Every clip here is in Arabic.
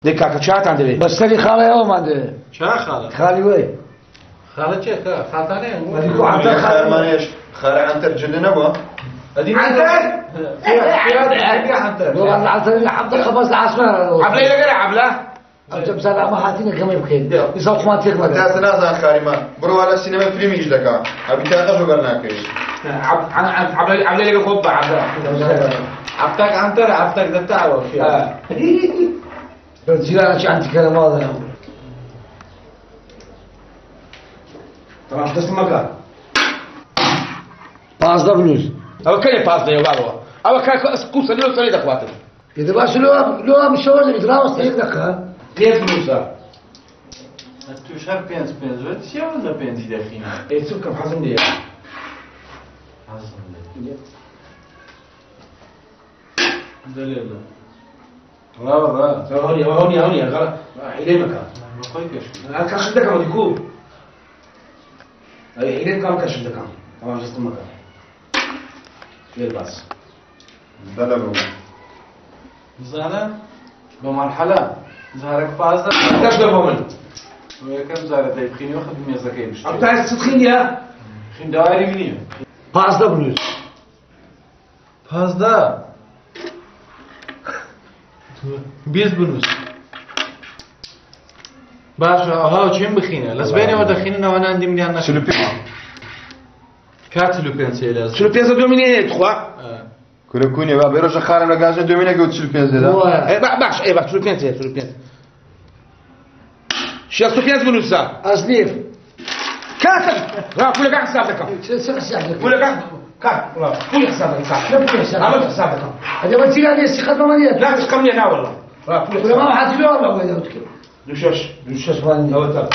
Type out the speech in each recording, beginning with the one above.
دكاكا شات عندي بس تري خالي يوم عندي شا خالة خالي وين خالة شيء خالتانين بديكو عنتر خالي خالي عنتر جلنا بوا عنتر في عنتر والله عنتر حبة خبز العصمة عبلة إلى غير عبلة أنت بسالة ما حاتينا كم يمكن يسوق ما تيجي انت سنازان خالي ما برو على السينما فيلم يجي لك ابي تاخذ برناكي عبلة إلى خطبة عبلة عبتك عنتر عبتك ده تعرف فيها الجيران شو عندك كلام واضح طبعا تسمع مكان فاز فلوس أو كيف فاز يا بابا أو كيف كوسة لو سريد أخواتي إذا بس لو مش شغل إدراس تيجي كيف فلوسها تو شهر بينز وقت شو ولا بينز داخلين إيه سوق كم حزم ليه دليل لا هوني غلط إلى مكان ما خايفش أنا كشف ده كم يكون إلى كم كشف ده كم طبعا جست مكان غير بس دلبوا زانا بمرحلة زهرك فازة كشف ده بومن وكم زهرة تبخيني واخد ميزاكي مش أنت عايز تدخين يا خين دواري مني فاز فلوس فازة 20 بنوس باشا ها چیم بخینه لسبینه و دخینه وانا عندي مليان نشر شلو بي كات لو بنسي لازم شو بيزا دوميني تخوا كل كوني بقى بيرجع خالي لقاش دومينا قلت شلو بينزل إيه باش إيه باش شو بينزل شو بينزل بنوسا أصنيف كاتل لا كل قاعد حسابك شو حسابك كل قاعد كات لا كل حسابك كات لا بكل حسابك عملت حسابك هذا ما تيجي عليه استخدام مالية لا تشكمني أنا والله لا كل ولا ما حد يقول ولا وين تكلم دوشش اسمعني هو ترى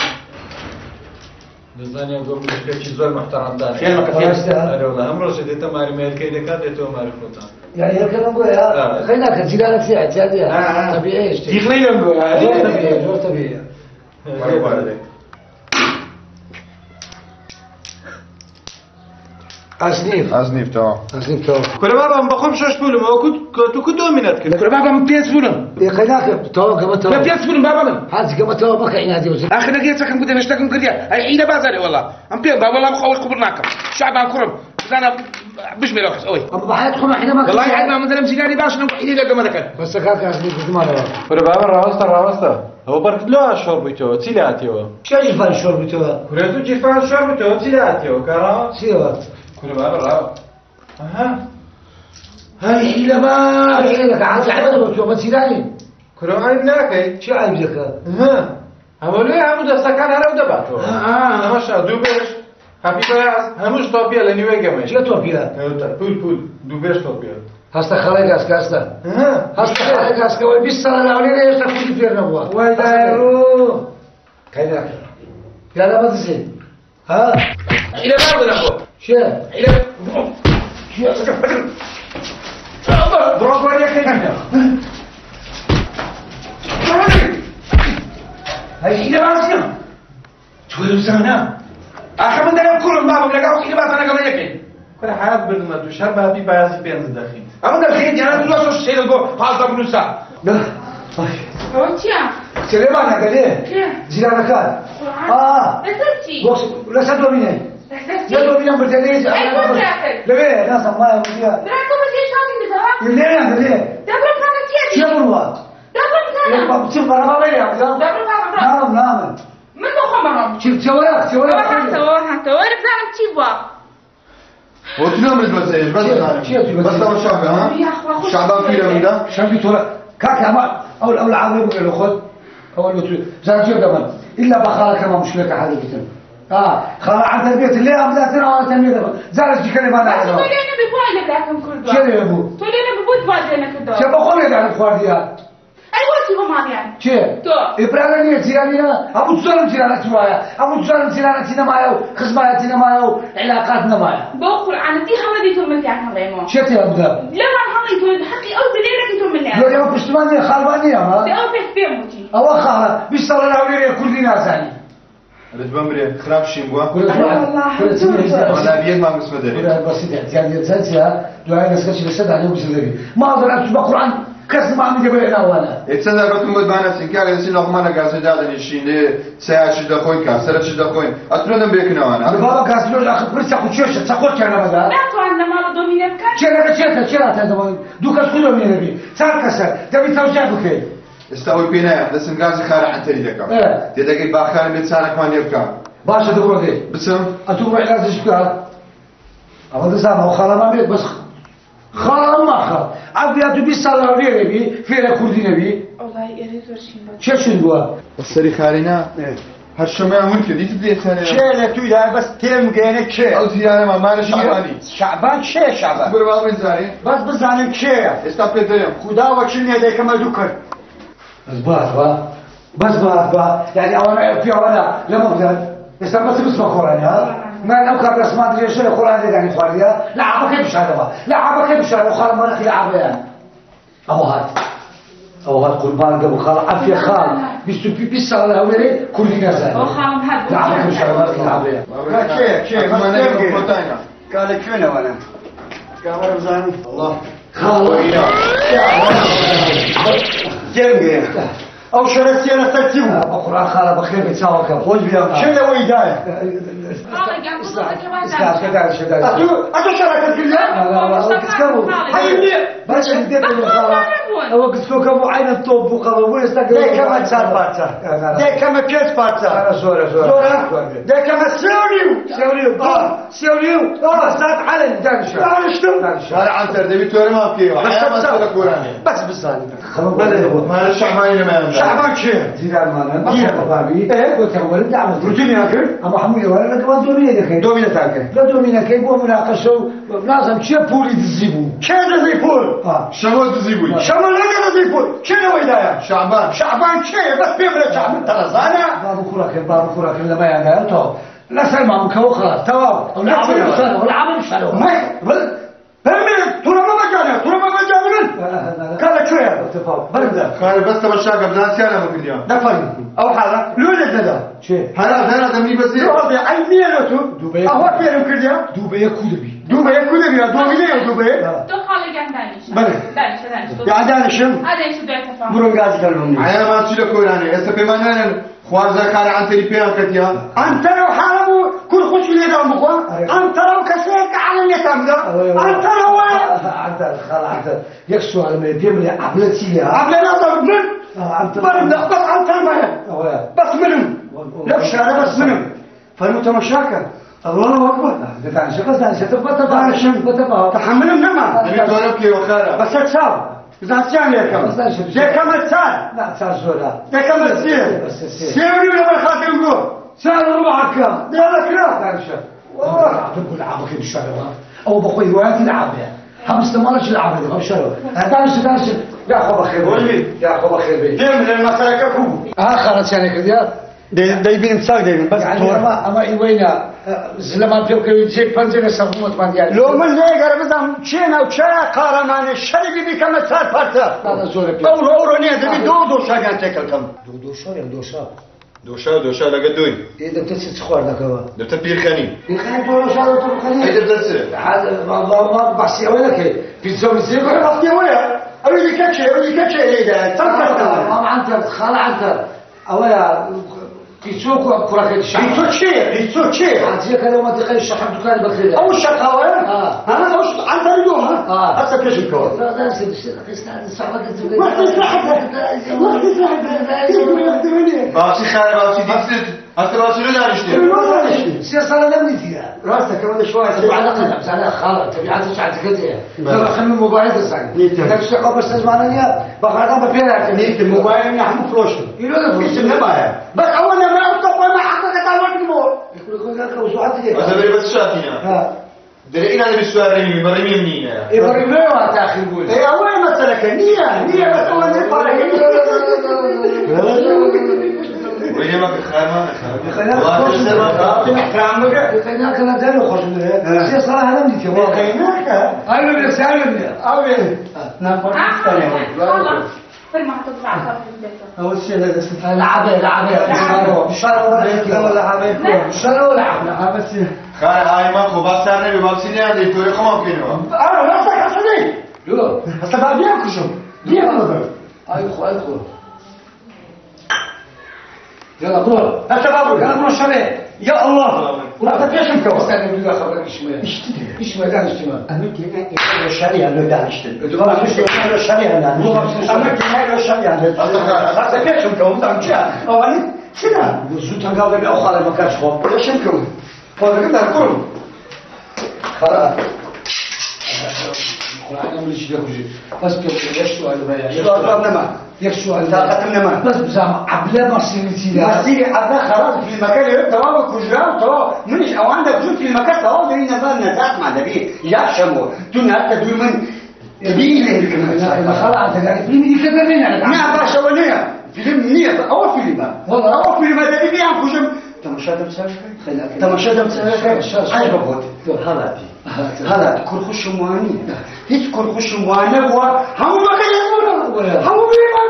بزاني اقول لك شيء زول محترم داري فين مكان انا والله امر شديت تماري ميل كيد كاد تو ماري فوتا يعني هيك انا بقول يا خلينا كتجينا في اعتياديه طبيعي ايش تيخلي ينقو طبيعي غير طبيعي أزنيف تمام كل مرة بخم شش بولم كنت دومينات كده كل بابا من بيس فلان يا خليناك تو كما تو ما بيس فلان بابا من هذا كما تو بك عين هذه وزي اخي نجي سكن كده نشتكم كده هي عيده بازاري والله ام بيس بابا والله بخوش كبرناك شعب كرم انا مش بيروح قوي ابو بحياتكم احنا ما والله عندنا مثلا سيجاري باش نقول لي لقى مدك بس كاك ازنيف ما له كل بابا راوستا هو برك لا شرب تو تيلاتيو شو يجي فان شرب تو كل تو جيفان شرب تو تيلاتيو كارا سيوا كل بابا راو اها هاي حيله با هي لك عاد عبده تو ما تسيراني كل عيب ناكي شو عيب لك ها هولي عمود سكان هرب دباتو انا مش دوبش حبيبي همش طوبيا لنيوي جمش شو توبيا بول دوبش طوبيا هسه خليك اسكاستا ها هسه خليك اسكا وبيس صار الاولين يستفيد في النبوه واي دايرو كيدك يا لا ما تزين ها حيله بابا نقول شو حيله برافو عليك يا هاي حيله بازنا تقول زانا اخر من ده كل ما بقول لك حيله بازنا قبل يك كل حياة بالمدو شرب هذه بيازي بينز داخل اما ده خير انا دلوقتي شو شيء لقوا فاز بنوسا لا روتيا سليمان قال ليه زيران كان اساسي بوكس لا سدوا مني يدوا مني برتليز لا بيه ناس ما يا براكم بدي شاطين بزاف ليه يا ليه دبر كانت شو بنوا دبر كانت شوف انا ما بيا نعم نعم من خمرهم شوف سويا حتى وانا بلعب تيبا وتنام بس هو شعبي ها شعبان فيه من ده شنبي ترى كاكا ما اول عامل بقول له خذ اول بتقول زاد كمان الا بخاله كمان مشكله حقيقه خلا عند البيت اللي امداتنا وانا تنميه زاد كلمه انا تقول لي انا بقول لك لكن كل شنو يا ابو تقول لي انا بقول بعدين كده شو بقول لك على الفرديات ايوه تيبا ما يعني شو تو ابراهيم يتيرانينا ابو تسلم تيرانا شويه ابو تسلم تيرانا تينا مايو خصماتنا مايو علاقاتنا مايو بقول عن دي حمدي تو من يعني هذا شو يا ابو لا ما حمدي تو حقي او بديرك تو من لو يوم بستمانية خالبانية ما او بيموتي او خاله بيشتغل الاوليه كل دينا ثاني الاسبوع مريء خراب شيء بوا كل انا بيد ما مسمى دري بسيط يعني زيادة سنسيها دعاء نسكتش للسد عليهم بسلبي ما اقدر اكتب قران كسر ما عم يجيب لنا ولا اتسنى بتم بدنا سنكار يصير لقمة نجاسة جادا نشين ساعة شدة خوين كسرة شدة خوين أتمنى بيكنا أنا بابا كاسلو أخذ برسا خوشش تقول كنا ماذا لا توعنا ما بدو مين بكار شيرة هذا دو كسلو من النبي صار كسر تبي توجع بكير استوي بينا بس نجاسة خارج عن تريدك تدقي باخر من سارك ما نبكى باشا دكتور ده بسم أتوقع علاج شكرا أما تسامح وخلا ما بيت بس خلا ما خلا عبد أتو بيسال ربي نبي فينا كردي نبي والله يريد ورشين بس شو شنو السري خارينا هالشماء ملك دي تبدي ثانية شيء توي ده بس تيم جينك شيء أو زيارة ما شعباني شعبان شيء شعبان بربع من زاري بس بزانك شيء استقبلتهم خدا وكشني هذا كما ذكر بس با يعني أنا في أنا لما بدأ استمت بسمع قرآن ها ما لو كان رسمات ليش القرآن ده يعني فاريا لعبك كيف شهادة لعبك كيف شهادة وخال ما نخلي لعبه يعني أبو هاد قربان قبل خال عافية خال بيس على هؤلاء كل ناس وخام هاد لعبك كيف شهادة ما نخلي لعبه شيء ما نجيب بطاينة قال كيف وانا كاميرا بزاني الله خال جنبي أو شرسي أنا ترتيبه أقرأ خال بخير بتساوي كم وش بيا شيء لو يداية أتو شركة كلها بس ندير الخلا هو قصفك ابو عين الطوب وقالوا وين استقبل ده كما صار بارتا ده كما كيس بارتا زورا ده كما سوريو صارت علن دانش شارع عن تردبي توري ما فيه وحياة ما تقول كوراني بس بالصالح ما الشعباني ما يمنع شعبان شيء زيدان مانا ما بابي قلت اول دعم رجيني هاكر اما حمود ولا كمان دومينه كي دومينه تاكل لا دومينه كي بو مناقشه لازم شي بولي تزيبو كذا زي فول شمال تزيبوي شمال هذا زي فول شنو ويدايا شعبان شيء بس بيبرد شعب ترزانة بابو خوراك لما يعني تو لا سلمى مكو خلاص تمام والعمل شالو ترى ما بجانا كذا شوية برد خالي بس تمشاك بزان سيانا ممكن اليوم دفن أو حالة لولد هذا شيء هلا دمني بس هذا عيني لوتو أهو بيرم كذا دوبي كودبي دوبي تو خالي جنبانيش بله. دانش يعني دانشم هذا يشو ده تفهم مرون غازي كلمني عيا ما تشيل كوراني هسه بمعنى خوازا كان عن تريبيان كتيا أنت لو حاربوا كل خوش اللي دام بخوا أنت لو كسيك على النتام ده أنت لو انت خلاص يكسو على ما يدير عبلتي قبل لا ضربن برد بس أنت ما بس منهم لا شارع بس منهم فالمتمشاكل الله أكبر دانش بس دانش تبقى تحملهم نما نبي تورب كي وخارا بس تساو إذا تساوي يا كم ده كم تسال لا تسال ده كم تسير سيري ولا خاطر نقول سال روحك ده لك لا دانش تقول لعبك بالشارع او بخوي وقت لعبها خمس مرات لعبها بالشارع دانش يا اخو بخير يا اخو بخير بي ديم المسألة كوب خلاص يعني كذا ده يبين مساق ده بس يعني اما ايوينا زلمان فيك يجيب بنزين سفموت ما يعني لو من لا يقرب زم تشينا وتشا قارمان الشرقي بكم صار فرتا هذا زور بي او اورونيا ده دو شاغان تكل كم دوشا لقدوي اذا بتسيت خوار دكوا دبت بيرخاني يخلي دوشا وترخني هيدا بلسه هذا ما بس يقولك في زوم زيرو بس يا ويا اولي كاتشي ليه ده تنكر ما عنده خال عنده اولا في سوق كراكه يتوشي عندي كلام ما تقول الشحن دكان بخير او الشقاوه انا اوش عن اليوم هسه كيش الكور لا ده صعبه ما باوسي خاري باوسي ديست هسه باوسي لا دارشتي سياسه لم نتيها راسك كمان شويه على قلب انا خالد تبعت شعت كده ترى خلي الموبايل تسعني تشتغل بس زمانيه بقى بيرك نيت الموبايل يحمل فلوش يقول في النبايه بس اول ما اطلق ما حقك تعمل المول يقول لك وسعتي هذا بس شاتينا درينا اللي بالسؤال رمي برمي منين يبرم له تاخي يقول اي اول ما سلك نيه بس اول ما يفرق وين ما خير خلينا كنا داري خوش منه سي صراحه انا بدي وقيناك انا بدي اسالني اوي نفر خلاص فرما تطلع صافي اول شيء لازم لعبه بشارة ولا عبنا بس خير هاي ما خو بس انا ببابسيني عندي توري خما كينو انا راسك حسني يلا هسه بعدين كشم ليه هذا؟ أيخو يلا برو هات بابو يلا برو الشريع يا الله ولا تفيش انت استنى بالله خبرك شويه ايش ما دانش تمام امك هنا الشريعه اللي دانش تمام مش الشريعه لا امك هنا الشريعه لا تفيش انت وانت او انا كده زوت قال لي اخر ما كانش خو ايش انكم فاضل كده كل خلاص انا مش داخل بس كده سؤال بقى سؤال ما يكشوا عن طاقتنا ما بس بزعم عبلا مرسيلي عبلا خلاص في المكان اللي ترى كجرا ترى منش او عندك جزء في المكان ترى لينا بالنا ذات مع دبي يا شمو تنا تدوي من تبي له خلاص انت فيلم دي كده مين انا ما باشا ولا فيلم نيه اول فيلم والله اول فيلم ده بيجي عن كجم تمشى عجبك هوت هذا كل خش مواني هيك كل خش مواني هم ما كانوا هم بيما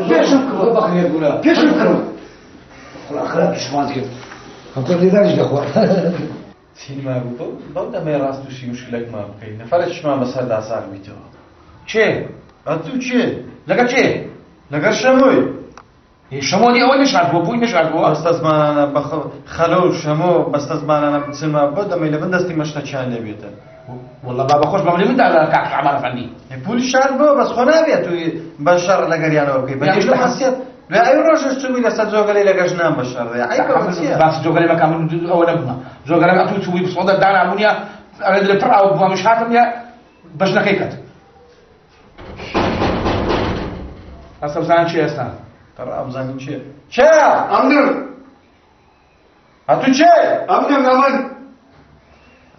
بيشكروا بقى يقولوا بيشكروا الاخلاق مش معنى كده هم كل ده يجي اخوان سينما بودا ما راستو شي مشكلة ما بقينا فرش ما مسألة عصار بيتوا چه؟ أنتو چه؟ لقى چه؟ لقى شموي شمو دي اول نشعر بو نشعر بو استاذ ما انا خلو شمو استاذ ما انا بسمع بودا ما لبن دستي مشتا كان لبيته والله بابا خوش بابا من ده كعك عمار فني بول شهر بو بس خنا بيتو بشر لقريانو اوكي بدي حسيت لا اي روج تسوي لسه زوغلي لقجنام بشر يا عيب بس زوغلي ما كان اول ابنا زوغلي اتو تسوي بصودا دانا امونيا اريد الفرع ومش حاتم يا باش نكيكت اصلا زان شي اسا ترى ابزان چه چه امن هاتو چه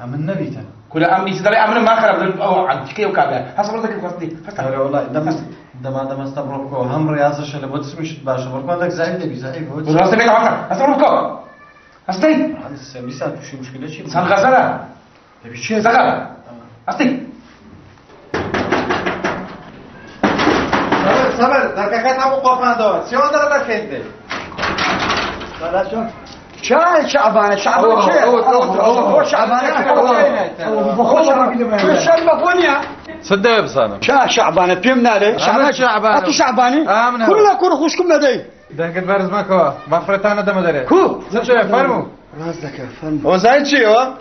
امن نبيته كل امني سدري امن ما خرب او عن كي وكابه حسب ردك القصدي لا والله دم استبركو هم رياضه شل بوتس مش باش بركو عندك زايد دبي زايد بوتس راس بيك عفر استبركو استي عند السبيسات شو مشكله شي سان غزاله دبي شي زغل استي صبر دركات ابو قفاندو سيون درك انت خلاص شعبانه هو شعبانه صدق بصانه شعبانه فهمنا عليه شعبانه كلنا كل خوشكم لدي ده قد برز ماكو بفرتانا دم دره زين فرمو راسك فهم هو زين شي هو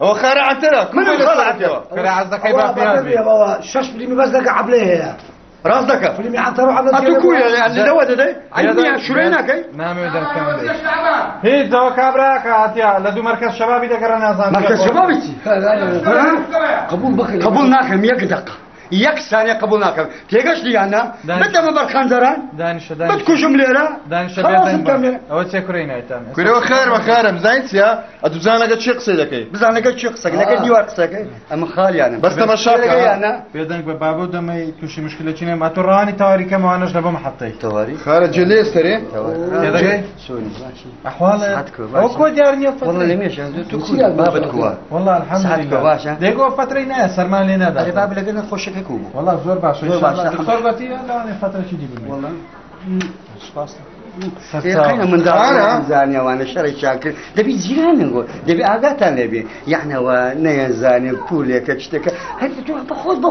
هو خارع عترك من خلعته كره عزك يبقى فيها يا بابا شش بلي بس دق عبليه راسك فيلم يعتروا على اتوكو يعني دوت ده عندي شرينا كي نعم يقدر كم هي دو كابرا كاتيا لدو مركز شبابي ده كرنا زان مركز شبابي قبول ناكم يك دقه يك ثانيه قبول ناكم تيجش لي انا متى ما برخان زران دانش بتكو جمله دانش بيدن او تشكرينا تام كره خير زين يا ادو زانك شي قصيدك بزانك شي قصك لكن ديوار قصك اما خالي انا بس تمشاك انا بيدن بابو دمي توشي مشكله چينه ما تراني تاريخ ما انا لبا محطي تواري خارج جليس تري كذا جاي سوني ماشي احوال او كود يارني والله ليش تكو ما بدكوا والله الحمد لله ديكو فترينا سرمان لنا ده باب لقينا خوشك كوبو والله زور باش ان شاء الله دكتور قتي لا انا فتره شي دي والله خلاص يقينا من دار زانية وانا شري شاكر دبي جيران نقول دبي اغاتا نبي يعني وانا زاني بولي كشتك هل بخود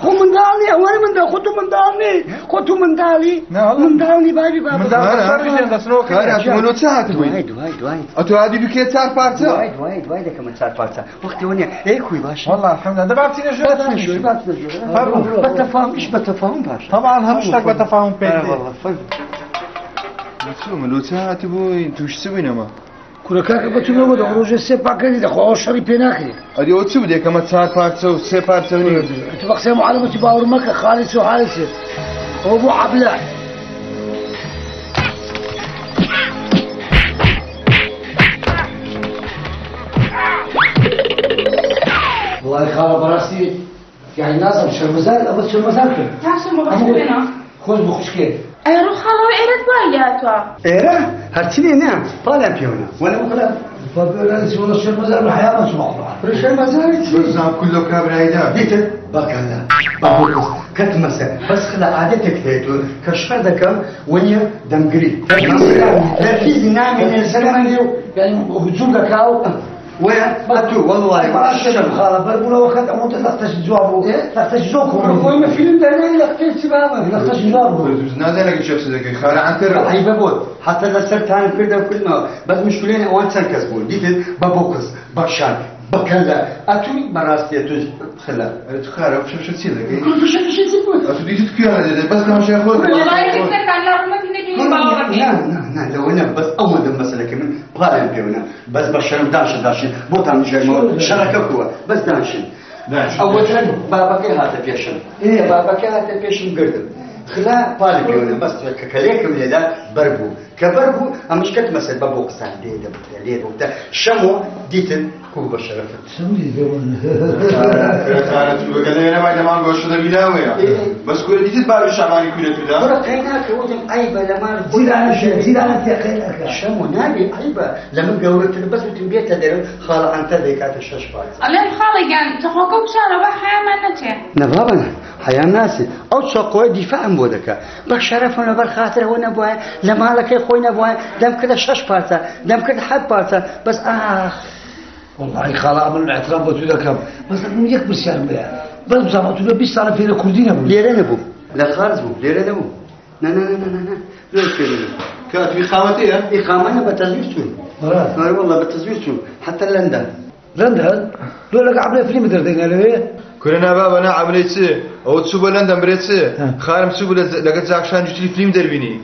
خو من دالي وانا من دال خدو من دالي من دالي باي بابا من دالي ده سنو خير اتمنو ساعه وايد اتو هادي بكيت صار بارتا وايد كمان صار بارتا وقت وني اي خوي باش والله الحمد لله دبعتينا شو بتفاهم ايش بتفاهم باش طبعا همشتك بتفاهم بيني والله فل شو ملوتات بوي انتو وش تسوين اما كل كاك بتلو بده خروج السبع كذي ده خو شري بيناكري ادي اوتسو بدي كما صار بارتا سي بارتا انت بقسم على باور مكه خالص وحارس هو ابو عبله والله خالد براسي يعني لازم شرمزان ابو شرمزان تعشم بخشبنا خوش بخشكي ايرو خلاوي ايرت باياتوا ايه هرتني نعم طالع فيونا وانا مخلف فبيونا سوى الشرمزان الحياه مش مقطوعه الشرمزان بزام كله كابرايدا ديت بكلا بابوس كتمسه بس خلا عادتك هيتو كشفر دكم ونيا دمغري تركيز نعم من الزمن يعني هجوم دكاو وين؟ أتو والله ما أشتغل خالة بربونا وقت أموت لختش جوابه لختش جوابه وين فيلم ده لختش سبابه لختش جوابه نازل لك شخص ذكي خارع عن ترى هاي ببوت حتى إذا صرت عن كده وكلنا بس مشكلة وين سنكسبون ديت ببوكس بكشان بكلا أتوي مراستي أتوي خلا تخارع شو تصير ذكي كل شيء يسوي أتودي تذكر هذا بس كم شيء خود والله يكسر كان لا رمت نجي باورك لا لو أنا بس أول المسألة كمان بغالي بيونا بس بشرم داشن بوتان جاي شركة قوة بس داشن أول شيء بابك هذا بيشن بابك هذا بيشن قردم خلا بالي بيونا بس كليكم لذا بربو كبربو أمش كت مثل بابوك سان ديدا بتليد وبتاع شمو ديتن كوب بشرف سمي بيون خارع شو بقول أنا ما أدري ما أقول شو ده بيلاوي بس كل دي تتبع الشعباني كله تدا ورا هناك وجم عيبة لما زيد أنا في خيرك شمو نادي عيبة لما قولت بس بتنبيت تدري خال عن تذيك الشاش فايز الان خالي كان تخوكو بشارة وحيا ما نتي نبابنا حيا ناسي أو شقوة دفاع بودك بشرفنا بالخاطر هو نبوه لما لك خوي نبوه دم كذا شاش بارتا دم كذا حد بارتا بس والله خالة عمل الاعتراف بتودا بس من يكبر سيارة بيها بس بزعما تقول بيش صار فينا كردين أبو ليرة نبو لا خارج بو ليرة نبو نا ليش كذا كانت في خامتي إقامة بتزوير سون والله بتزوير سون حتى لندن لندن لو لك عبد فيلم دردين عليه كلنا بابا أنا عملت أو تسوب لندن بريت خارم تسوب لقيت زاكشان جتلي فيلم دربيني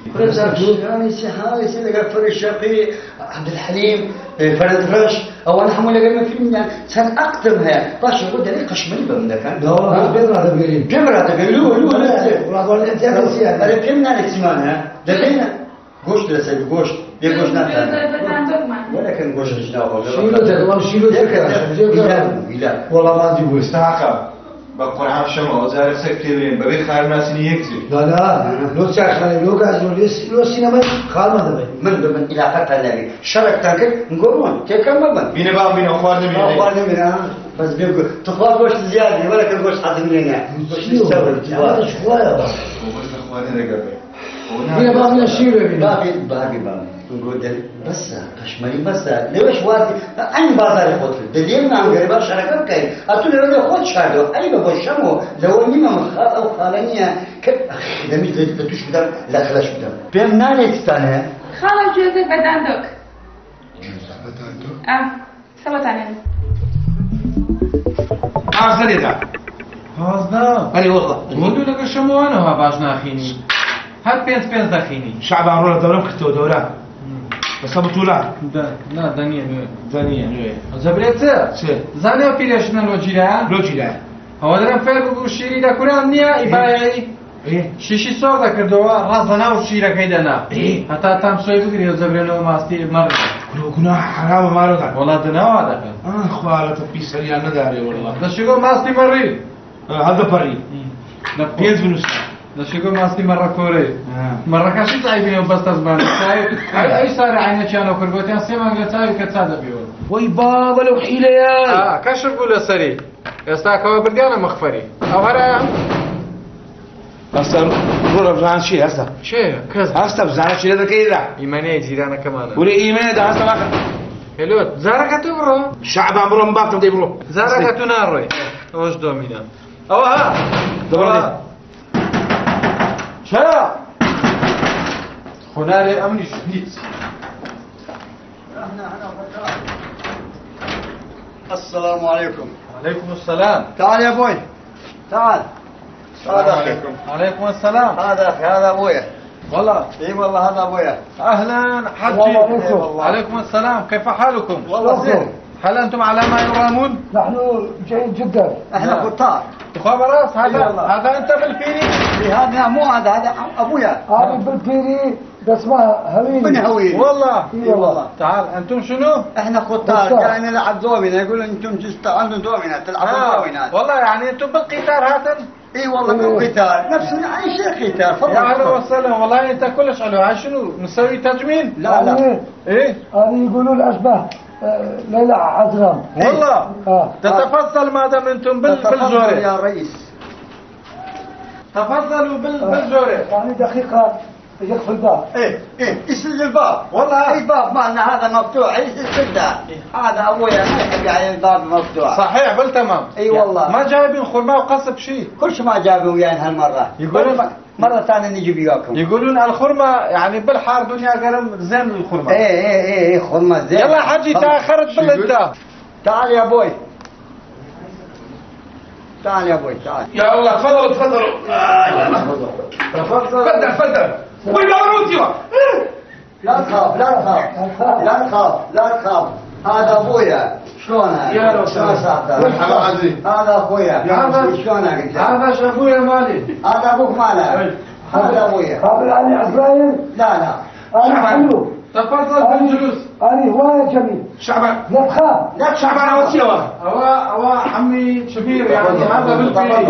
يعني سهالة لقى فرد الشرقي عبد الحليم فرد رش أو أنا حمل لقى فيلم يعني كان أقدمها باش يقول ده قشمري بمن كان لا بيضرب هذا بيرين جمرة تقولوا والله قال أنت يا سيادة هذا فيلم نالك سمانها دلينا قوش لسه قوش يقوش ناتها ولكن قوش جناه شيلو إله والله ما عندي بوست استحقا بقرآن شما وزارة سكتيرين ببي خير ناسني يكزي لا لو تشاخلي لو قاعد لو سينما خال ما دبي من إلى فترة لقي شرك تانك نقولون كم بمن بينا بقى بينا خوارنا بينا خوارنا بينا بس بيقول تخاف قوش زيادة ولكن قوش حد مننا قوش تستوعب هذا شوية وبس خوارنا رقبي بينا بقى من الشيء بينا باقي نقول بس كشمالي بس ليش واحد أي بازار خود دليل ما غير شركة كاين أتولى لو خود شادو أي بقول شمو لو إني ما مخاط أو خالنيا كيف إذا مش زي تتوش بدم لا خلاص بدم بيم نالك ستانه خالة جوزك بداندوك سبت علينا أرسل ده هازنا أنا والله ودو لك شمو أنا ها باش ناخيني هاد بينز داخيني شعب عمرنا دورة مختو دورة بس بطولة لا دنيا ثانية زبريت زانيا بيلشنا لوجيلا هو درم فعل الشيري دا كلام نيا إباعي إيه شيشي صور دا كردوا رازنا وشيرا كيدنا إيه حتى تام سوي بقري زبرينو ماستي مرة كنا حرام ما رضع والله دنا هذا خوالة تبيس ريال نداري والله ده شو ماستي مري هذا بري بيز بنوس ده شو ماستي مرة كوري مرة كاشي تعيبين وبس تزمان أي صار عينك أنا كربوتين سيما قلتها كتصادق بيقول وي بابا لو حيلة يا كشف قول سري يستاكوا برديانا مخفري أو هرا هسه روح بزعان شيء هسه شيء كذا هسه بزعان شيء هذا كذا إيمانية جيرانا كمان ولي إيمان ده هسه واحد هلو زاركتو برو شعب عمره مباطن ده برو زاركتو ناروي وش دومينا أو ها دبرني شلا خناري أمني شديد السلام عليكم عليكم السلام تعال يا ابوي تعال هذا اخي عليكم السلام هذا اخي هذا ابويا والله اي والله هذا ابويا أهلا حجي والله. عليكم السلام كيف حالكم والله زين هل أنتم على ما يرامون نحن جيد جدا احنا قطار خبراس هذا والله. هذا أنت بالفيني هذا مو هذا ابويا هذه بالبيري اسمها هوين من هوي والله اي والله تعال أنتم شنو احنا قطار يعني نلعب دومينا يقولوا انتم عندكم دومينا تلعبوا دومينا والله يعني أنتم بالقطار هذا اي والله مو قطار نفس اي شيء قطار يا أهلا تفضل وسهلا والله أنت كلش حلو هاي شنو نسوي تجميل لا لا إيه هذه يقولوا الأشباه ليلى عزرام والله اه تتفضل ما دام أنتم تفضل بالزوري يا رئيس تفضلوا بالزوري يعني دقيقة يقفل الباب. ايه يسد الباب والله. الباب مالنا هذا مفتوح يسده. هذا ابويا ما يحب يعني الباب مفتوح. صحيح بالتمام. اي والله. ما جايبين خرمه وقصب شيء. كل شيء ما جابوا وياي هالمره. يقولون مرة ثانية نجيب وياكم. يقولون الخرمة يعني بالحار دنيا قرم زين الخرمة. ايه خرمة زين. يلا حجي تاخرت بالانت. تعال يا ابوي. تعال يا ابوي تعال. يا الله تفضلوا تفضل. وين مبروتي؟ لا تخاف. هذا ابويا. شلونه؟ يا رب. مرحبا عزيز. هذا اخويا. شلونه قلت؟ هذا شابويا مالي. هذا ابوك ماله. هذا ابويا. قابل علي عزرايل. لا. انا حلو. تفضل بالجلوس. انا هواية جميل. شعبان. لا تخاف. لا شعبان اوتيوا. هو حمي شبير يعني هذا بالفيل.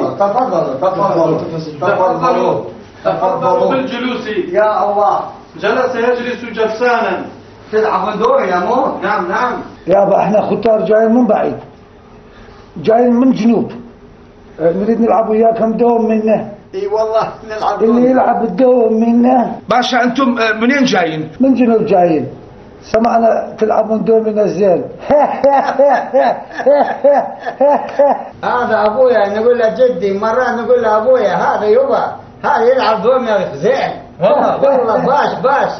تفضلوا بالجلوس. يا الله. جلس يجلس جلسانا. تلعب دور يا مو. نعم. يابا احنا ختار جايين من بعيد. جايين من جنوب. نريد نلعب وياكم دوم منه. اي والله نلعب. اللي يلعب الدوم منه. باشا انتم منين جايين؟ من جنوب جايين. سمعنا تلعبون دومنا زين. هذا ابويا نقول له جدي، مرات نقول له ابويا هذا يبا هذا يلعب دومنا زين. والله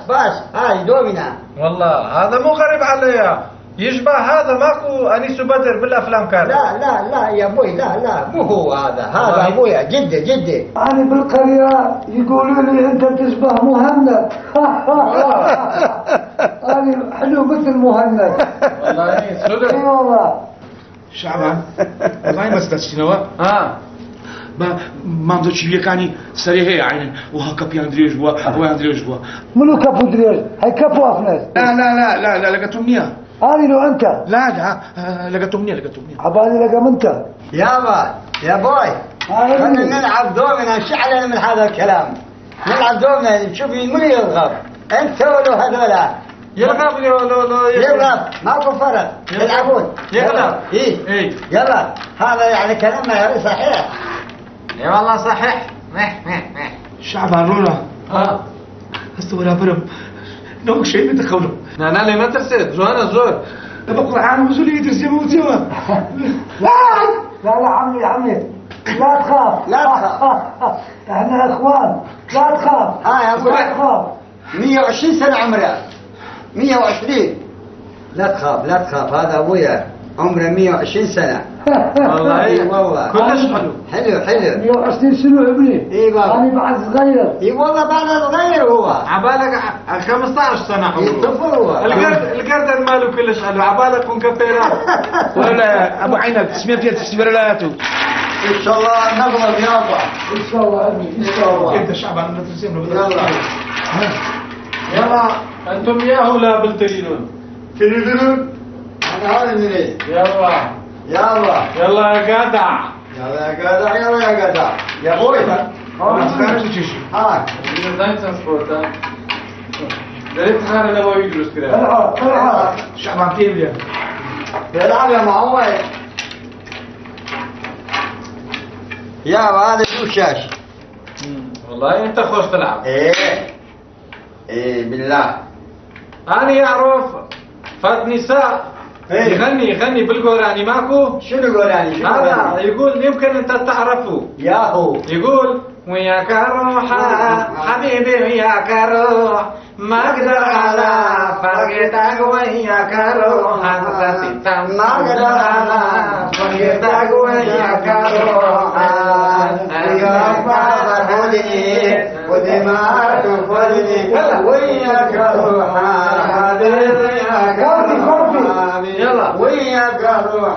باش هاي دومنا. والله هذا مو غريب علي، يشبه هذا ماكو انيس بدر بالافلام كان. لا يا ابوي لا مو هو هذا ابويا جدي. أنا بالقرية يقولوا لي أنت تشبه مهند. أنا حلو مثل مهند. والله صدق. إي والله. شعبان والله ما استشنوا. ما بدو شي كاني سريع يعني وهكا بياندريج واندريج منو كفو دريج؟ هاي كفو أفنس. لا لقيتهم نيا. هذه لو أنت. لا لقيتهم نيا. عبالي لقى منت. يا بوي خلينا نلعب دومنا نشعل من هذا الكلام. نلعب دومنا نشوف من يرغب انت ولو هذولا. يرغب لو يرغب ماكو فرق يلعبون. يغلب. ايه يلا هذا يعني كلامنا صحيح. اي والله صحيح. شعبان رولا. هسه ولا برم نوك شيء بتخولوا. انا اللي ما ترسد جوانا زور. بقول عام وزولي يدرس يموتوا. لا عمي لا تخاف. احنا اخوان. لا تخاف. يا ابوي لا تخاف. 120 سنة عمره. 120. لا تخاف هذا ابويا عمره 120 سنة. والله كلش حلو. حلو 120 سنة عمري. اي بابا. أنا بعد صغير. اي والله بعد صغير هو. عبالك 15 سنة عمره. طفل هو. القردن ماله كلش حلو. عبالك كونكفيرات. ولا ابو عينك تسميه فيها تستمرلاته. ان شاء الله نغلب يابا. إن شاء الله ابني إن شاء الله. انت شعبان انت تسميه. يلا انتم ياهو لا بلترينون. تريدون؟ انا هذا نريد. يلا يلا يا جدع. يا جدع يا ابوي. ها زين ترانسبورت. دريت خارج لو يدرس كده. العب. شعبان كيف ليه؟ يلعب يا معوض. يا هذا شو شاش. والله انت خوش تلعب. ايه بالله. انا يعرف فات نساء يغني بالقراني ماكو. شنو قراني؟ هذا يقول يمكن انت تعرفه. ياهو يقول وياك اروح حبيبي وياك اروح ما اقدر على فرقتك وياك اروح ما اقدر على فرقتك وياك اروح خذني ودماغك خذني وياك اروح يلا وياك اروح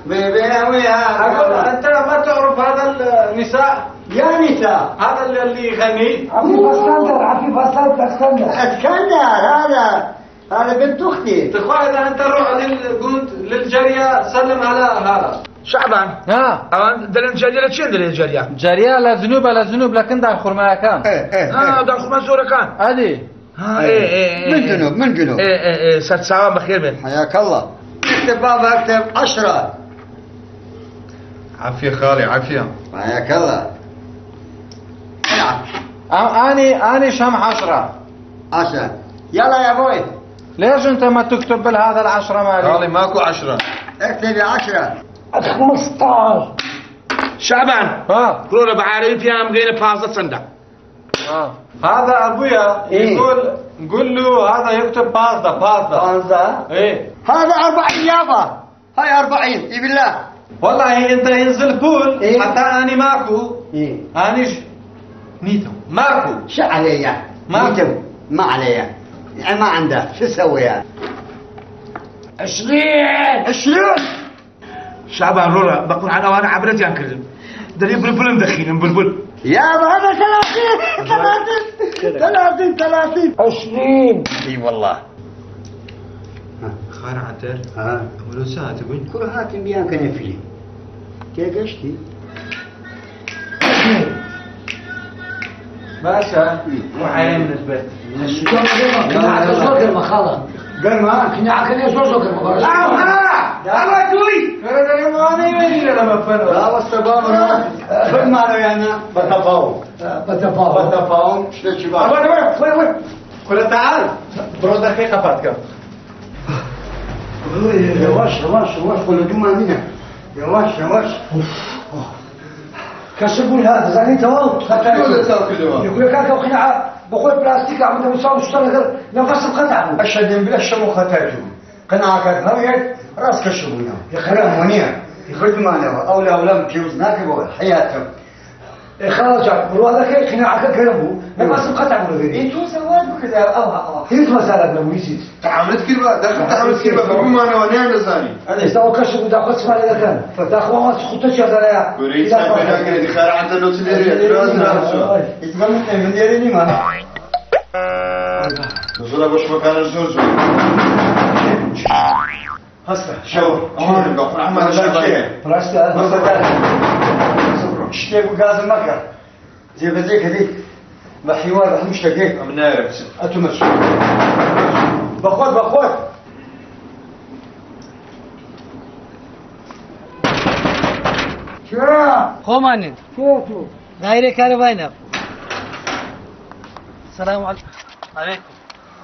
بيبي وياك. اقول انت ما تعرف هذا النساء يا نساء هذا اللي يغني. عفيف اسكندر هذا بنت اختي. تخوى اذا انت روح للجاريه سلم على هذا شعبان. دلن جاريه لشين دلن جاريه؟ جاريه لذنوب لكن دار خرمايا كان. دار خرمايا زوره كان. هذه من جنوب. سات ساعه بخير من. حياك الله. اكتب بابا اكتب 10. عافية خالي عافية. حياك الله. أنا شم 10. 10 يلا يا ابوي. ليش انت ما تكتب بالهذا ال10 مالي؟ قال لي ماكو 10. اكتب 10. 15. شعبان ها كورونا بعاري فيها مغينا بازا صندوق. هذا ابويا يقول قول له هذا يكتب بازا. بازا ايه هذا 40 يابا. هاي 40 اي بالله. والله انت ينزل بول إيه؟ حتى اني ماكو. ايه اني نيتو ماكو. شو علي؟ ما علي يعني ما عنده شو اسوي يعني؟ 20. شعبان رورا بقول انا وانا عبرت يا كلم دري بلبل مدخين بلبل يابا هذا 30. 20. اي والله. خان عتر ها ولو ساعة تقول كل هات بيان كان يفلي كيف قشتي؟ باشا وحين نسبت. كنا على زوجر ما خلاص. قال ما كنا على زوجر ما خلاص. انا توي لا والسباب كل ما له يعني بتفاوض شو شباب كل تعال برو دقيقة فاتكم. يواش كل جمعة منها يواش كسبوا هذا زين تمام. ولا تاكلوا يقول لك هذا قناع بقول بلاستيك عم نسوي اشتغل نفس القطعه. أشهد بلا شمو ختاجو قناعة كذا راس كشبونا يا خلاه منيا يخرج معنا أولى بيوز ناكبوا حياتهم. خلاص وهذا كيف قناع كلامه نفس القطعه ولا غير. انتو سواد بكذا او هيك مساله لو يزيد. تعاملت كلمة دخلت تعاملت كلمة بقول ما أنا ونعم لساني. استوى كشف وداخل اسمع إذا كان فتاخذ ما تخطش هذا يا. بريد سايب هناك اللي خير عن تلو تدري يتغلط من ديرني ما وصل أبوش مكان الزوز. هسه شو بقول أحمد الشيخ فراشته ما بدأ اشتي بغاز مكر زي بزيك هذيك بحيوان رح مشتاقين من نعرف اتمشى بخوت شو خوماني شو دايرة كهربائية. السلام عليكم.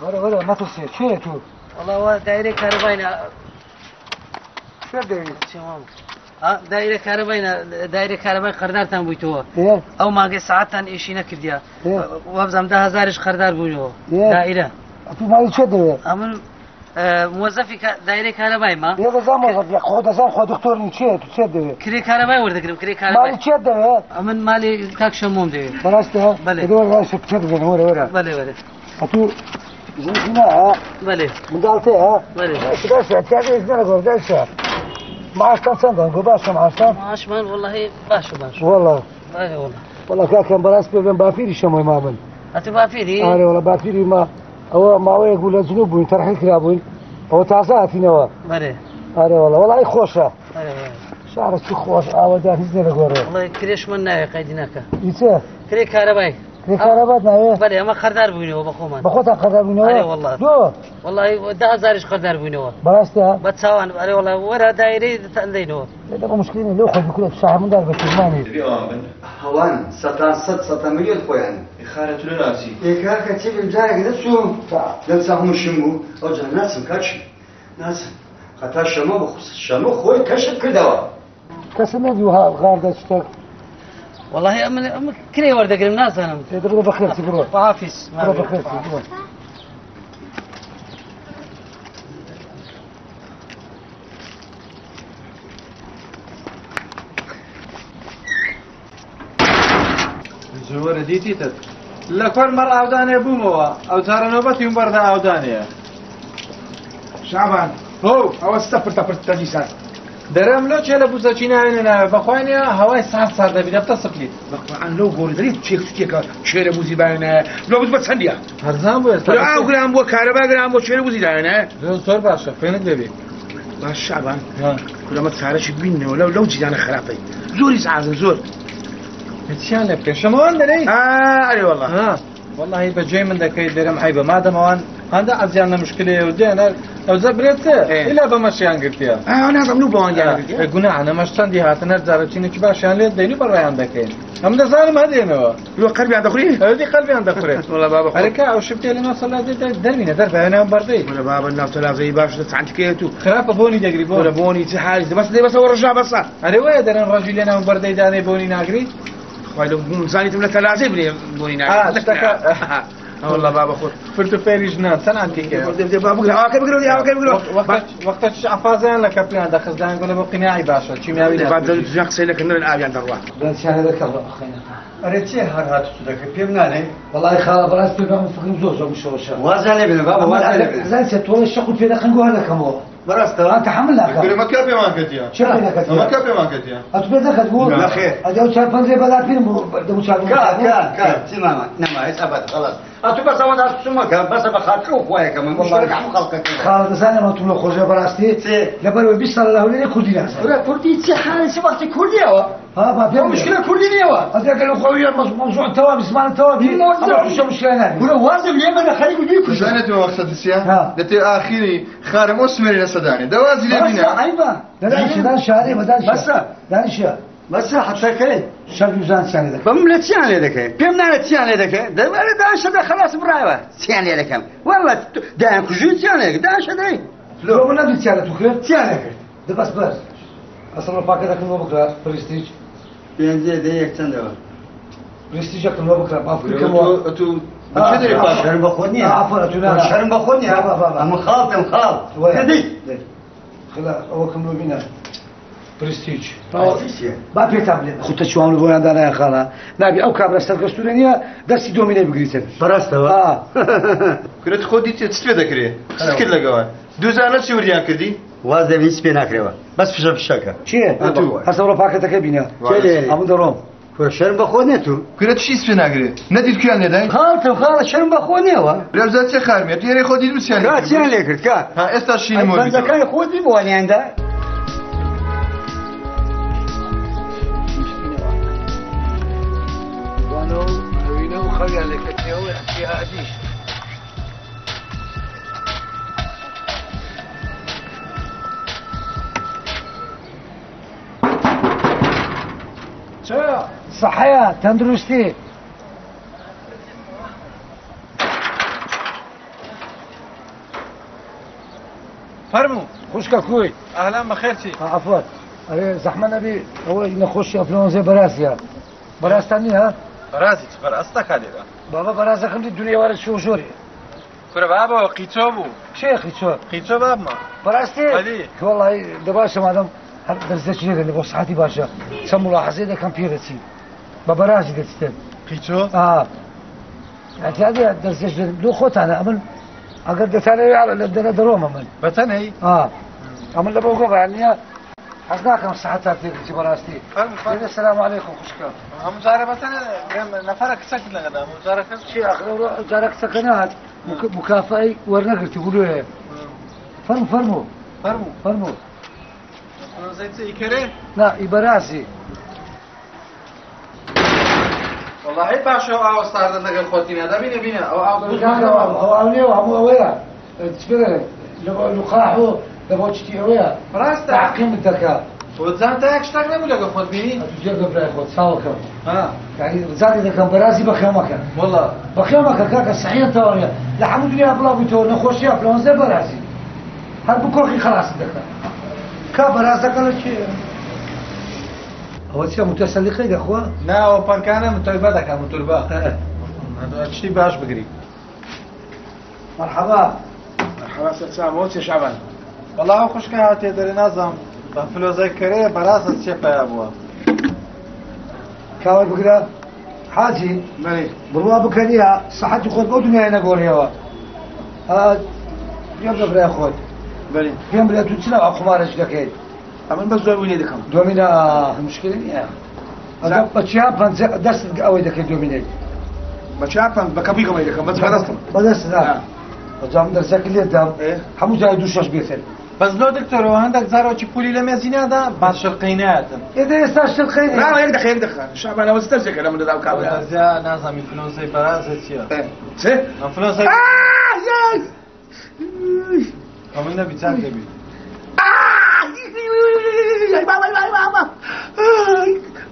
ولا ما تصير شو شو والله هو دايرة كهربائية. شو بدي شو مام؟ دايرة كهربائية قردار تام بيتوه. ايه او ما ساعات تان ايشينا كرديا. إيه. وابزم 10,000 قردار بينه. إيه. دائرة. تو ما شو بدي امن موظفي دايرة كهربائية ما. يلا زمان يا خود دكتور نشيت شو بدي كري كهربائي ورد كريم كري مالي كهربائي. شو بدي امن مالي كاك شموم ده. فراشته بله. دول راس بتشد ورا بله تو زينها بله مدالتها بله. ايش تعرف ايش نقول ايش معاش كم سنه نقول باش معاش معاش من والله باش والله بله والله كان براس بين بافيري شموي ما من اتبع فيدي. اه والله بافيري ما هو ما هو يقول الجنوب ترحيل كلابون هو تعزاتي نوا بله والله خوشه بله. شعرك شو خوش عودات نزل نقول والله كريش من ناوي قيدناك. يسه كري كهربائي. كهرباتنا ايه بله اما خردار بينه بخومن. بخوتها قدر منه أري والله. دو والله 10,000 خردار بينه. براسته بتساوان أري والله ورا دايري تندينه. ده مشكلة لو خد بكل الساعة من دار بتجمعني تبي أمن هوان ستة مليون خوي يعني خارج لناسي يكاك تجيب الجارة كده شو لا تساهم الشمو أرجع ناس مكاتشي ناس خطا شمو بخص الشمو خوي كشف كده كسمة يوها غاردة تشتغل والله أما كري ورد قريم ناس أنا. يدرو بخير تقول وعافيس. يدرو بخير تقول زور ديتي تد لكل مرة أوداني بوموا أو ترى نوبتي مبردا أوداني. شعبان هو او استفر تفر تجيسات درم لو چه لبوسا چینا اینه بخواینیا هوای سرد بیده بتصفلید. بقول لو قول دريت تشيك شير بوزي باينه لو بس بتسنديا هرزان بو لو اقرام بو كهرباء اقرام بو شير بوزي باينه زور باشه فينك ببي. باش شعبان ها كل ما تسارش بينه لو جينا خرافي زوري ساعه زور اتشان لك شمون دري. اي والله ها والله بجي من ذاك درم حيبه ما دام وان هذا ازيان مشكله ودينا ئەو زەبرێت ئیلا بەمەشیان گرتیە أنا أظن نو بوان يعني گوناح نەمەش چەندی هاتنە جارەچینێکی باشیان لێت دەینی بەڕێیان دەکەین ئەم دەزانم هەدێنەوە لو قلبي عند أخوي هەدی قەلبیان دەخورێت والله بابا هەرەکە ئەو شفتێ لە مەسەلا دەربینە دەربەیانیان بەردەی ولا بابا الناس لا زي باش عندك كيتو خراپە بۆنی دەگری بۆ ولا بوني تحاج بس ورجع بس ئەرێ وایە دەرەن ڕۆژی لێناو بەردەی دانێ بۆنی ناگریت لو زاني تملك لازم لي بوني والله بابا خود فرت و فێری ژنان چەند ئەنتیکەیە وەختە عفازیان لە کەپیان دەخستدان گۆلە بۆ قیناعی باشە چیمیاوی قسەی لەکە نەر ئاویان دەڕوا ئەرێ چێ هەر هاتوو دەکەی پێم نانێ والله خاڵە بەڕاست پێ بەم فکرم زۆر مشەوەشە وازان لێ بێنە بابا وازان لێ بێنە زانسە تۆ شەق و پێ دەخەن گۆ هەدەکەمەوە بەڕاستەوە تحمل ناکەم گورە مەکە پێمان کردیە چێ پێ نەکەت مەکە پێمان کردیە ئەتو پێ دەکەت بوو نەخێر ئەدە و چار پەنجێ بەلا پێم بوو دەمو چار کار چی ماما نەما هیچ ئەبەت خەڵاس ئەتو بەس ئەوە داستومەکە بەسە بە خاترە و خۆیەکە من مشتەرەک هەموو خەڵکەکە خاڵە دەزانم ئەتو لە خۆشە بەڕاستی لەبەرەوە 20 ساڵ لە هەولێری کوردی ناسە ورا کوردی چی حالی چی وەختی کوردیەوە با پێم مشکلە کوردی نیەوە ئەدەکە لە خۆویە مەوزوع تەواوی زمانە تەواوی ئەمە مشکلە نابێت ورا وازم لێمە لە خەریک و دی کوردی زانێتەوە مەقسەد چییە دەتێ ئاخیری خارم ئەو سمێری لەسەدانێ دەوازی لێ بینە عیبە دانیشدان شارێ بەسە دانیشە بەسە حەتەکەی شەر دوزان چیانێ دەکەم بەم لە چیان لێ دەکەی پێم نانێت چیان لێ دەکەی دەبارە دانشەدە خلاص بڕایەوە چیان لێ دەکەم وەڵە دایان کوژوی چیان لێ دانشە دەی لۆ من نەبی چیانە تو کرد چیان لێکرد دەبەس بەر ئەسڵ پاکە دەکەم بۆ بکرا پرستیج پێنجێ دە یەک چەندەوە پرستیجەکەم بۆ بکرا بافکەمەوە تو بچێ دەری پاش شەرم بە خۆت نییە شەرم بە خۆت نییە ئەمە خاڵتم خاڵ کردی خلا ئەوە کەم لۆ بینە پرستیج پرستیجە با پێتان بڵێن خوتە چوان لە بۆیان دانایە خاڵە نابی ئەو کابرا سەرکەستورە نییە دەستی دۆمینەی بگریتن بەڕاستەوە کرێت خۆ دیتێ چ پێ دەکرێت چ کرد لەگەوە دووزانە چی وریان کردی واز دەبی پێ ناکرێەوە بەس فشە فشەکە چییە هەستە بڕۆ پاکەتەکە بینە ئەمە دەڕۆم شەرم بە خۆ نێت و کرێت چیز پێ ناگرێت نەدیت کویان لێدای خاڵتم خاڵە شەرم بە خۆ نیەوە رێبزات چێ خارمێت یێرێ خۆ دیت بچیان چیان لێ کرد کا ئێستا شینی مۆبیل بەندەکانی خۆتی بۆوانیاندا خەویان لێکەچێەوە ئەتیهادیش صحية تندرستي فەرموو خوشكا كوي ئەهلا بەخێر چی عفوا زحمة نبي هو نخش أفلونزي براسيا براستاني ها بەرازی چ بەڕاستە کادێرە بابا براسة خمدي الدنيا وارد شو جوري کورە بابەوە قیچۆ بوو شيخي شو قیچۆ بابمە براستي علي. والله دباشا مادام درزتش ليه اللي بصحتي باشا سم ملاحظة ده كان بيرتي ببرازي ده تستم قیچۆ يعني هذه درزتش لو خوت أنا أمن أقدر تاني على الدنيا دروم أمن بەتەنەی أمن لبوا قبل يعني حزناكم صحتها في براستي فەرموو السلام عليكم خوشكا هەمووجارە بەتەنە نەفەرە کچەک لەگەدا هەمووجارەکە شيخ جارك سكنات مكافأة ورنقرت يقولوا ايه فرموا فەرموو زەیت کرێ لا إبراسي والله باشەو ئاوە ستاردە لەگەڵ خۆتینە دەبینە بینە ئەو هو أوليه وهمو أويا تفكر لقاحو لبو تشتي أويا بەڕاستە تعقيم الذكاء وزان تا یەک شتێک نەبوو لەگەڵ خۆت بینی أتجرب قبل يا أخوات ساوكم يعني زاد إذا كان براسي بخيمك والله بخيمك كاكا صحيح توريا لحمد لله بلا بيتور نخوش يا فلان زي براسي هل بكوخي خلاص الذكاء كبراسك ولا شيء هو شيء متسلقي يا أخوان ناوە پەنکانە متۆیبە دەکەم متوربە شتی باش بگری مرحبا مرحبا سلام وش شعبان والله ئەو خوشکە هاتێ دەری نازام بە فلۆزەی کرێ بەڕاستە چێ پیا بووە كاوي بقرا حاجي بلي بروا بكريا صحتي خود بودو نهاية نقول يوا يوم قبل يا خود بلي يوم بلا تنسنا أخمارش لكي أمن بس زوي وليدكم دومينا المشكلة يا هذا بتشاب دست قوي لكي دومينا بشعفن بكبيكم وليدكم بس خلصتم بدست لا وجام درسك اللي دام إيه حمو جاي دوشش بيتل بەس لۆ دکتۆرەوە هەندێک جارەوەکی پولی لە مێزینادا باش شڵقینەتن إذا يستاشر الخير لا يدخل شعبان أنا استرجع كلام ده كابل زیا نازامی فلۆزەی بەرازە چییە سه ئەم فلۆزەی ئەمە نەبی چەند دەبی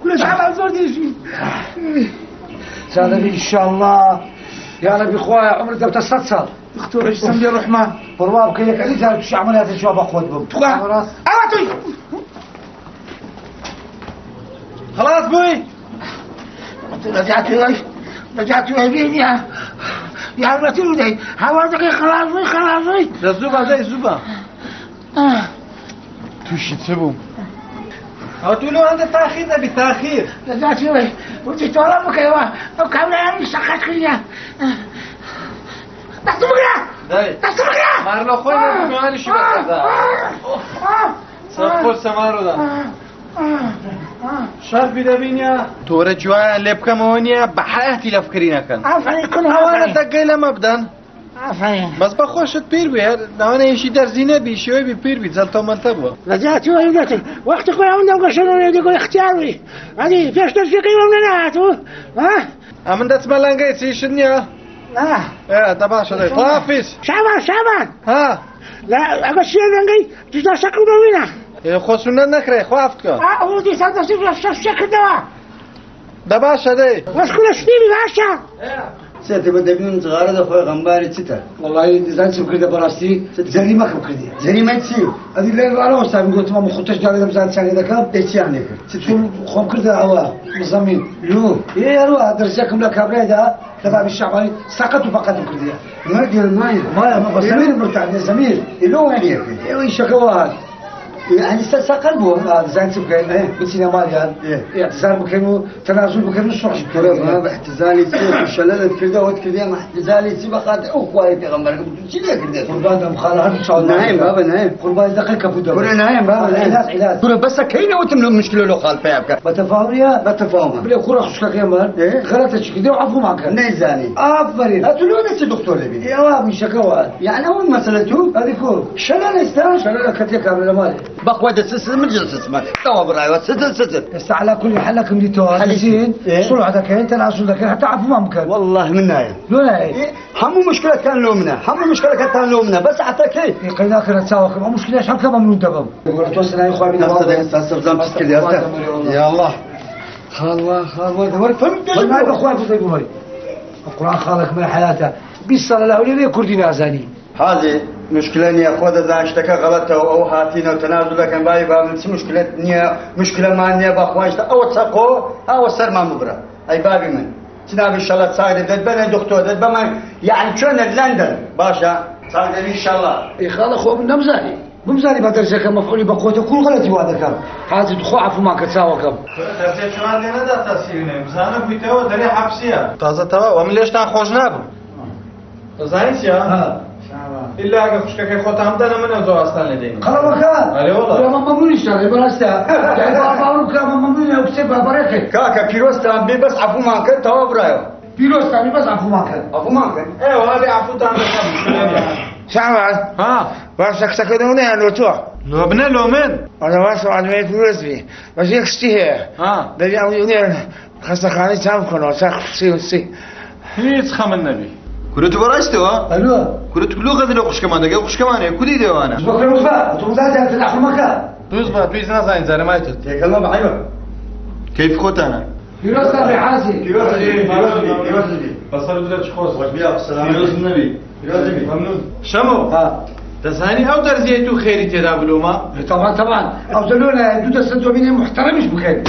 كل شعب زور ديجي سادة إن شاء الله يا ربي خويا عمرك بتستتصل دكتور ايش سمي الرحمن والله بكيك علي تعرف شو عمليات شو بقود بهم خلاص بوي رجعت وهبيني يا عمتي ودي حاولتك خلاصي الزوبة زي الزوبة توشي تسبو أو تقولوا عند التأخير ده بالتأخير رجعت وهي ودي طلبك يا وكمل يعني سقط كليا تحسبك مارلو خوينا بمعاني شو بس سرخور سمارو ده شرط بدبينيا تورا جوان لبكا مونيا بحياتي لفكرينا كان عفوا كل هوانا دقي لما بدن عفوا بس بخوشت بير بي نوانا يشي در زينة بي شوي بي بير بي زلتو ملتبو رجعت وهي وقت خويا عندهم قشرون يقول اختياري هذه فيش تشفيقي ومنعاتو ها أمن دات ملانجي تسيشنيا ايه طبعا شدي طافيس شعبان ها لا أقشر لنجي تجد شكل دوينة خوصونا نكره خوافتك ودي صدق شكل دوا دبا شدي مشكلة شديدة باشا سيتي بدبين صغار ده خوي غمباري تتا والله نزلت بكرة براستي جريمة بكرة جريمة تسيو هذه اللي أنا أستاذ قلت ما مخطش جاري دمزان ثاني ذاك ايش يعني تقول خم كرة هوا مصمم لو إيه روح درجكم لك أبريدا تبع الشعباني سقطوا فقط بكرة ما ديال ما بس زميل مرتاح زميل لو يعني إيه شكوات يعني سقل بو زين تبقى بسينا ماليان اعتزال بكانوا تنازل بكانوا الصحش ما باحتزالي تسير شلالت كذا وقت كذا ما احتزالي تسيب خاطر اخوي بيغمر شي ليه كذا قربان مخالها ان شاء الله نايم بابا نايم قربان دقيقه بده كنا نايم بابا نايم علاج كنا بس كاينه وتملوا مشكله لو خال فيها بتفاهميا بتفاهم بلا كره خشكه كمان غلطت كده وعفوا معك نيزاني افرين اتلو نفس الدكتور اللي يا وابي شكوات يعني اول مسألته هذه كل شلال استاش شلال كتيك قبل مالي بقوة السلسلة مجلس اسمه توا برايوة ستل بس على كل حل لكم دي توازين صلح ذاك انت العسول ذاك حتى عفوا ما ممكن والله من نايم لا ايه همو مشكلة كان لومنا همو مشكلة كان لومنا بس حتى كيف قينا كنا نتساوى ما مشكلة شحال كمان من دبم يقول توصل يا اخوان يا الله خال دور فهمت ما هذا اخوان في ابو مري القران خالق من حياته بالصلاه له ليه كردين ازاني هذه مشكلة يا أخوة إذا اشتكى غلطة أو هاتينا وتنازل كان باي بابنسي مشكلة نية مشكلة ما نية بأخوان أو تساقو أو سر ما مبرا أي بابي من تنابي إن شاء الله تصاعد دبنا دكتور دبنا يعني شون لندن باشا تصاعد إن شاء الله إيه خال أخوة من نمزاني بمزاني بدرجة كم مفعولي بقوته كل غلطي وهذا كم هذا دخوع عفو ما كتساوى كم درجة شوان دينا دا تأثيرنا بزانا بيتوا دري حبسية تازة توا ومن ليش تنخوش نابو زين يا إلا أجا خشكا كي خوت عمدنا من أزوا أصلا لدينا خلا مكان علي والله يا ماما موني اشتغل براستا يعني بابا كان ماما موني وكسبها بركة كاكا كيروس تنبي بس عفو ما كان توا برايو بيروس تاني بس عفو ما كان عفو ما كان إيه وهذه عفو تعمل كم شعبان ها واسك سكنوني أنا توع لو ابن لو من أنا واسو على ميت فلوسي بس يكستيه ها ده يعملون خاصة خاني تام كنا سخ سي هيت خم النبي كنت براستوا الو كنت كلو غادي نخش كمان دقيقة خش كمان كل يدي وانا بكره مصباح توزع جات العفو مكان توز بقى توز نازين زي ما يتت هيك الله بعيبه كيف خوت انا بيروس تاني حاسي كيروس دي بصر بدك تخوص وجبيه السلام فيروز النبي كيروس دي ممنون شمو تساني أو درزيتو خيري تدابلو ما طبعا افضلونا انتو تستنتوا مني محترمش بكين